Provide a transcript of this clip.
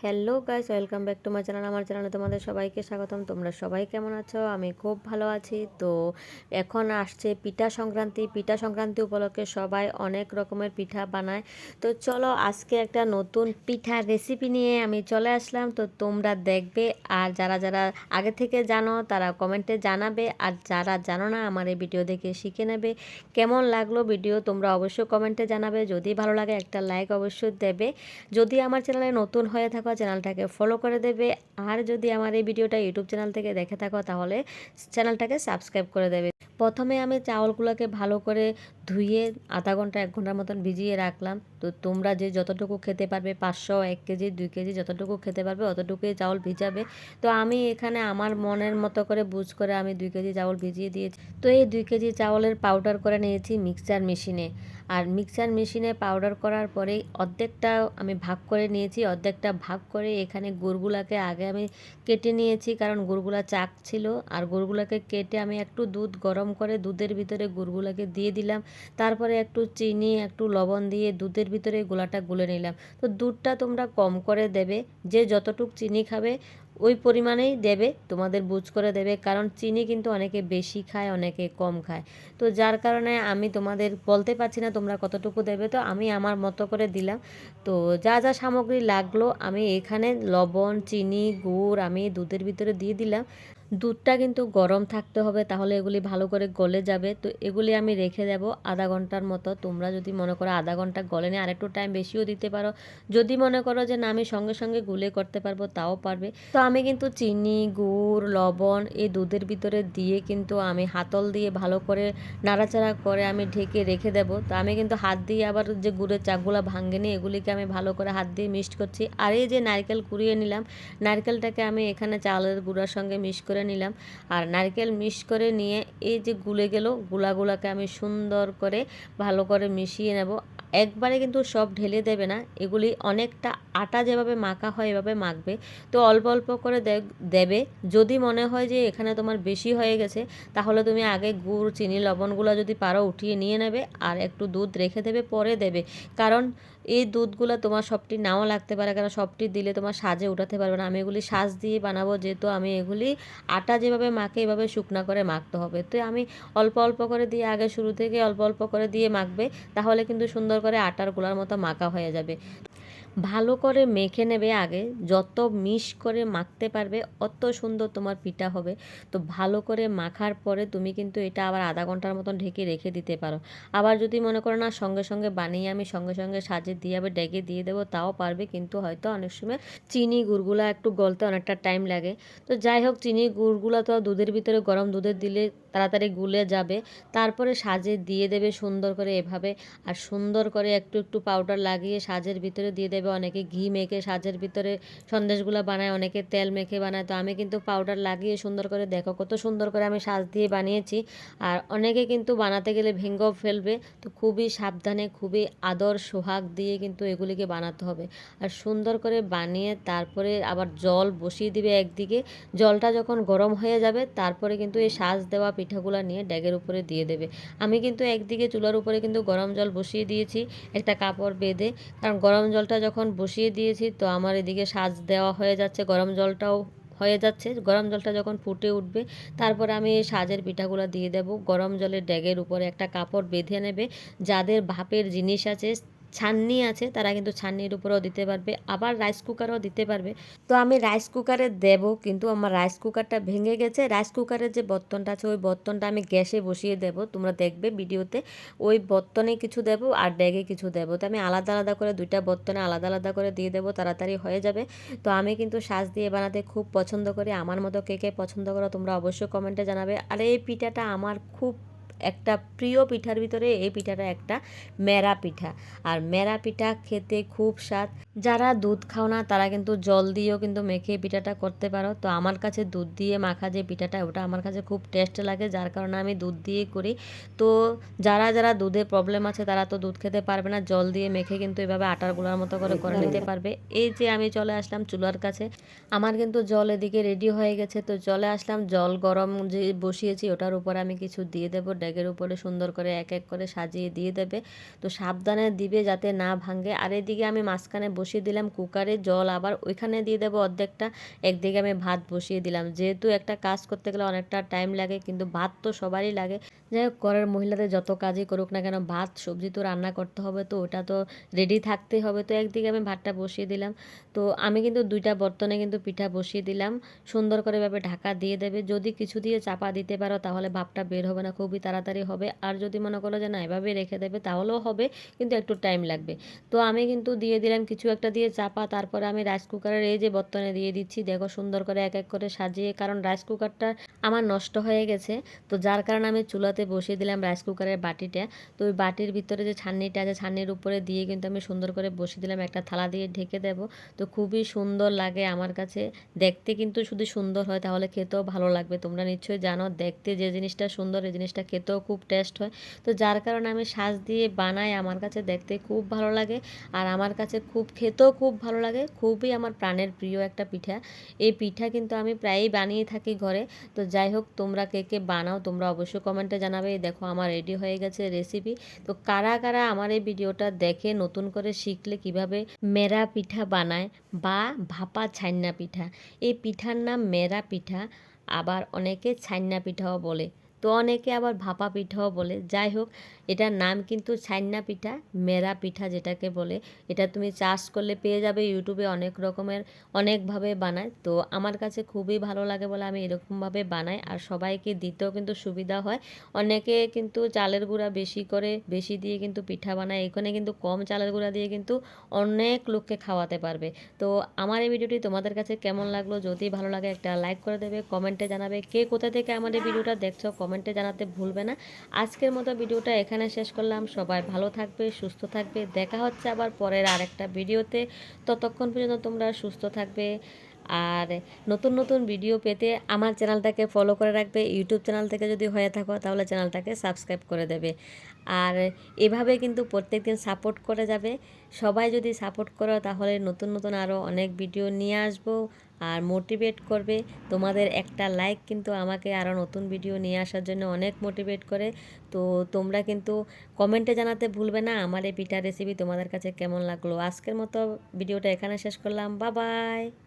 Hello guys, welcome back to my channel. আমার চ্যানেলে তোমাদের সবাইকে স্বাগতম। তোমরা সবাই কেমন আছো? আমি খুব ভালো আছি। তো এখন আসছে পিঠা সংক্রান্তি। পিঠা সংক্রান্তি উপলক্ষে সবাই অনেক রকমের পিঠা বানায়। তো চলো আজকে একটা নতুন পিঠা রেসিপি নিয়ে আমি চলে আসলাম। তো তোমরা দেখবে, আর যারা যারা আগে থেকে জানো তারা কমেন্টে জানাবে, আর যারা জানো না আমার এই ভিডিও দেখে শিখে নেবে। কেমন লাগলো ভিডিও তোমরা অবশ্যই কমেন্টে জানাবে। যদি ভালো লাগে একটা লাইক অবশ্যই দেবে। যদি আমার চ্যানেলে নতুন হয়ে থাকো চ্যানেলটাকে ফলো করে দেবে, আর যদি আমার এই ভিডিওটা ইউটিউব চ্যানেল থেকে দেখে থাকো তাহলে চ্যানেলটাকে সাবস্ক্রাইব করে দেবে। প্রথমে আমি চাউলগুলোকে ভালো করে ধুয়ে আধা ঘন্টা 1 ঘন্টার মতন ভিজিয়ে রাখলাম। তো তোমরা যে যতটুকু খেতে পারবে, 500, 1 কেজি, 2 কেজি যতটুকু খেতে পারবে অতটুকুই চাউল ভিজাবে। তো আমি এখানে আমার মনের মতো করে বুঝ করে আমি 2 কেজি চাউল ভিজিয়ে দিয়েছি। তো এই 2 কেজি চাউলের পাউডার করে নিয়েছি মিক্সচার মেশিনে। আর মিক্সচার মেশিনে পাউডার করার পরেই অর্ধেকটা আমি ভাগ করে নিয়েছি। অর্ধেকটা ভাগ করে এখানে গুড়গুলাকে আগে আমি কেটে নিয়েছি, কারণ গুড়গুলা চাক ছিল। আর গুড়গুলাকে কেটে আমি একটু দুধ গরম করে দুধের ভিতরে গুড়গুলাকে দিয়ে দিলাম। তারপরে একটু চিনি, একটু লবণ দিয়ে দুধের ভিতরে গোলাটা গুলে নিলাম। তো দুধটা তোমরা কম করে দেবে, যে যতটুক চিনি খাবে ওই পরিমাণেই দেবে, তোমাদের বুঝ করে দেবে, কারণ চিনি কিন্তু অনেকে বেশি খায়, অনেকে কম খায়। তো যার কারণে আমি তোমাদের বলতে পারছি না তোমরা কতটুকু দেবে, তো আমি আমার মতো করে দিলাম। তো যা যা সামগ্রী লাগলো আমি এখানে লবণ, চিনি, গুড় আমি দুধের ভিতরে দিয়ে দিলাম। দুধটা কিন্তু গরম থাকতে হবে, তাহলে এগুলি ভালো করে গলে যাবে। তো এগুলি আমি রেখে দেব আধা ঘন্টার মতো। তোমরা যদি মনে করো আধা ঘন্টা গলে নিয়ে আরেকটু টাইম বেশিও দিতে পারো। যদি মনে করো যে না আমি সঙ্গে সঙ্গে গুলে করতে পারবো, তাও পারবে। তো আমি কিন্তু চিনি, গুড়, লবণ এই দুধের ভিতরে দিয়ে কিন্তু আমি হাতল দিয়ে ভালো করে নাড়াচাড়া করে আমি ঢেকে রেখে দেব। তো আমি কিন্তু হাত দিয়ে আবার যে গুড়ের চাকগুলো ভাঙেনি এগুলিকে আমি ভালো করে হাত দিয়ে মিক্সড করছি। আর এই যে নারকেল কুড়িয়ে নিলাম, নারকেলটাকে আমি এখানে চালের গুঁড়ার সঙ্গে মিক্স করে নিলাম। আর নারকেল মিক্স করে নিয়ে এই যে গুলে গেল গুলাগুলাকে আমি সুন্দর করে ভালো করে মিশিয়ে নেব। একবারে কিন্তু সব ঢেলে দেবে না, এগুলি অনেকটা আটা যেভাবে মাখা হয় এভাবে মাখবে। তো অল্প অল্প করে দেবে। যদি মনে হয় যে এখানে তোমার বেশি হয়ে গেছে, তাহলে তুমি আগে গুড়, চিনি, লবণগুলো যদি পারো উঠিয়ে নিয়ে নেবে, আর একটু দুধ রেখে দেবে, পরে দেবে। কারণ এই দুধগুলো তোমার সবটি নাও লাগতে পারে, কারণ সবটি দিলে তোমার সাজে উঠাতে পারবে না। আমি এগুলি সাজ দিয়ে বানাবো, যেহেতু আমি এগুলি আটা যেভাবে মাখে এভাবে শুকনা করে মাখতে হবে। তো আমি অল্প অল্প করে দিয়ে আগে শুরু থেকে অল্প অল্প করে দিয়ে মাখবে, তাহলে কিন্তু সুন্দর করে আটার গোলার মতো মাখা হয়ে যাবে। ভালো করে মেখে নেবে আগে, যত মিশ করে মাখতে পারবে অত সুন্দর তোমার পিঠা হবে। তো ভালো করে মাখার পরে তুমি কিন্তু এটা আবার আধা ঘন্টার মতন ঢেকে রেখে দিতে পারো। আবার যদি মনে করো না সঙ্গে সঙ্গে বানিয়ে আমি সঙ্গে সঙ্গে সাজে দিয়ে আবার ডেকে দিয়ে দেবো, তাও পারবে, কিন্তু হয়তো অনেক সময় চিনি গুড়গুলা একটু গলতে অনেকটা টাইম লাগে। তো যাই হোক, চিনি গুড়গুলা তো দুধের ভিতরে গরম দুধে দিলে তাড়াতাড়ি গুলে যাবে। তারপরে সাজে দিয়ে দেবে সুন্দর করে এভাবে। আর সুন্দর করে একটু একটু পাউডার লাগিয়ে সাজের ভিতরে দিয়ে দেবে। অনেকে ঘি মেখে সাজের ভিতরে সন্দেশগুলো বানায়, অনেকে তেল মেখে বানায়। তো আমি কিন্তু পাউডার লাগিয়ে সুন্দর করে, দেখো কত সুন্দর করে আমি সাজ দিয়ে বানিয়েছি। আর অনেকে কিন্তু বানাতে গেলে ভেঙেও ফেলবে। তো খুবই সাবধানে, খুবই আদর সোহাগ দিয়ে কিন্তু এগুলিকে বানাতে হবে। আর সুন্দর করে বানিয়ে তারপরে আবার জল বসিয়ে দিবে একদিকে। জলটা যখন গরম হয়ে যাবে তারপরে কিন্তু এই সাজ দেওয়া পিঠাগুলো নিয়ে ড্যাগের উপরে দিয়ে দেবে। আমি কিন্তু একদিকে চুলার উপরে কিন্তু গরম জল বসিয়ে দিয়েছি একটা কাপড় বেঁধে, কারণ গরম জলটা যখন বসিয়ে দিয়েছি তো আমার এদিকে সাজ দেওয়া হয়ে যাচ্ছে, গরম জলটাও হয়ে যাচ্ছে। গরম জলটা যখন ফুটে উঠবে তারপরে আমি এই সাজের পিঠাগুলো দিয়ে দেব। গরম জলের ড্যাগের উপরে একটা কাপড় বেঁধে নেবে। যাদের ভাপের জিনিস আছে, ছান্নি আছে, তারা কিন্তু ছান্নির উপরেও দিতে পারবে, আবার রাইস কুকারও দিতে পারবে। তো আমি রাইস কুকারে দেব, কিন্তু আমার রাইস কুকারটা ভেঙে গেছে। রাইস কুকারের যে বর্তনটা আছে ওই বর্তনটা আমি গ্যাসে বসিয়ে দেব, তোমরা দেখবে ভিডিওতে। ওই বর্তনে কিছু দেব আর ড্যাগে কিছু দেব। তো আমি আলাদা আলাদা করে দুইটা বর্তনে আলাদা আলাদা করে দিয়ে দেবো, তাড়াতাড়ি হয়ে যাবে। তো আমি কিন্তু সাজ দিয়ে বানাতে খুব পছন্দ করি। আমার মতো কে কে পছন্দ করো তোমরা অবশ্যই কমেন্টে জানাবে। আর এই পিঠাটা আমার খুব একটা প্রিয় পিঠার ভিতরে এই পিঠাটা একটা মেরা পিঠা। আর মেরা পিঠা খেতে খুব স্বাদ। যারা দুধ খাও না তারা কিন্তু জল দিয়েও কিন্তু মেখে পিঠাটা করতে পারো। তো আমার কাছে দুধ দিয়ে মাখা যে পিঠাটা ওটা আমার কাছে খুব টেস্ট লাগে, যার কারণে আমি দুধ দিয়ে করি। তো যারা যারা দুধে প্রবলেম আছে তারা তো দুধ খেতে পারবে না, জল দিয়ে মেখে কিন্তু এভাবে আটার গোলার মতো করে করে নিতে পারবে। এই যে আমি চলে আসলাম চুলার কাছে, আমার কিন্তু জল এদিকে রেডি হয়ে গেছে। তো চলে আসলাম, জল গরম যে বসিয়েছি ওটার উপরে আমি কিছু দিয়ে দেবো, ড্যাগের উপরে সুন্দর করে এক এক করে সাজিয়ে দিয়ে দেবে। তো সাবধানে দিবে যাতে না ভাঙে। আর এদিকে আমি মাঝখানে বসিয়ে দিলাম কুকারে, জল আবার ওইখানে দিয়ে দেবো অর্ধেকটা। একদিকে আমি ভাত বসিয়ে দিলাম, যেহেতু একটা কাজ করতে গেলে অনেকটা টাইম লাগে, কিন্তু ভাত তো সবারই লাগে। যাই হোক, ঘরের মহিলাদের যত কাজই করুক না কেন, ভাত সবজি তো রান্না করতে হবে, তো ওটা তো রেডি থাকতেই হবে। তো একদিকে আমি ভাতটা বসিয়ে দিলাম। তো আমি কিন্তু 2টা বর্তনে কিন্তু পিঠা বসিয়ে দিলাম। সুন্দর করে এভাবে ঢাকা দিয়ে দেবে। যদি কিছু দিয়ে চাপা দিতে পারো তাহলে ভাপটা বের হবে না, খুবই তাড়াতাড়ি হবে। আর যদি মনে করো যে না এভাবে রেখে দেবে তাহলেও হবে, কিন্তু একটু টাইম লাগবে। তো আমি কিন্তু দিয়ে দিলাম কিছু একটা দিয়ে চাপা, তারপরে আমি রাইস কুকারের এই যে বর্তনে দিয়ে দিচ্ছি। দেখো সুন্দর করে এক এক করে সাজিয়ে, কারণ রাইস কুকারটা আমার নষ্ট হয়ে গেছে, তো যার কারণে আমি চুলাতে বসিয়ে দিলাম রাইস কুকারের বাটিটা। তো ওই বাটির ভিতরে যে ছান্নিটা আছে, ছান্নির উপরে দিয়ে কিন্তু আমি সুন্দর করে বসিয়ে দিলাম, একটা থালা দিয়ে ঢেকে দেব। তো খুবই সুন্দর লাগে আমার কাছে দেখতে, কিন্তু শুধু সুন্দর হয় তাহলে খেতেও ভালো লাগবে। তোমরা নিশ্চয়ই জানো, দেখতে যে জিনিসটা সুন্দর এই জিনিসটা খেতেও খুব টেস্ট হয়। তো যার কারণে আমি সাজ দিয়ে বানাই, আমার কাছে দেখতে খুব ভালো লাগে আর আমার কাছে খুব খেতেও খুব ভালো লাগে। খুবই আমার প্রাণের প্রিয় একটা পিঠা। এই পিঠা কিন্তু আমি প্রায়ই বানিয়ে থাকি ঘরে। তো যাই হোক, তোমরা কে কে বানাও তোমরা অবশ্যই কমেন্টে জানাবে। এই দেখো আমার রেডি হয়ে গেছে রেসিপি। তো কারা কারা আমার এই ভিডিওটা দেখে নতুন করে শিখলে কিভাবে মেরা পিঠা বানায় বা ভাপা ছাইন্না পিঠা। এই পিঠার নাম মেরা পিঠা, আবার অনেকে ছাইন্না পিঠাও বলে, তো অনেকে আবার ভাপা পিঠাও বলে। যাই হোক, এটার নাম কিন্তু ছাইন্না পিঠা, মেরা পিঠা যেটাকে বলে। এটা তুমি চার্জ করলে পেয়ে যাবে, ইউটিউবে অনেক রকমের অনেকভাবে বানায়। তো আমার কাছে খুবই ভালো লাগে বলে আমি এরকমভাবে বানাই, আর সবাইকে দিতেও কিন্তু সুবিধা হয়। অনেকে কিন্তু চালের গুঁড়া বেশি করে বেশি দিয়ে কিন্তু পিঠা বানায়, এখানে কিন্তু কম চালের গুঁড়া দিয়ে কিন্তু অনেক লোককে খাওয়াতে পারবে। তো আমার এই ভিডিওটি তোমাদের কাছে কেমন লাগলো, যদি ভালো লাগে একটা লাইক করে দেবে, কমেন্টে জানাবে কে কোথা থেকে আমার এই ভিডিওটা দেখছো, কমেন্টে জানাতে ভুলবে না। আজকের মতো ভিডিওটা এখানে শেষ করলাম। সবাই ভালো থাকবে, সুস্থ থাকবে, দেখা হচ্ছে আবার পরের আরেকটা ভিডিওতে। ততক্ষণ পর্যন্ত তোমরা সুস্থ থাকবে। আর নতুন নতুন ভিডিও পেতে আমার চ্যানেলটাকে ফলো করে রাখবে। ইউটিউব চ্যানেল থেকে যদি হয়ে থাকো তাহলে চ্যানেলটাকে সাবস্ক্রাইব করে দেবে। আর এভাবে কিন্তু প্রত্যেকদিন সাপোর্ট করে যাবে। সবাই যদি সাপোর্ট করো তাহলে নতুন নতুন আরও অনেক ভিডিও নিয়ে আসবো আর মোটিভেট করবে। তোমাদের একটা লাইক কিন্তু আমাকে আরও নতুন ভিডিও নিয়ে আসার জন্য অনেক মোটিভেট করে। তো তোমরা কিন্তু কমেন্টে জানাতে ভুলবে না আমার এই পিঠা রেসিপি তোমাদের কাছে কেমন লাগলো। আজকের মতো ভিডিওটা এখানে শেষ করলাম। Bye bye.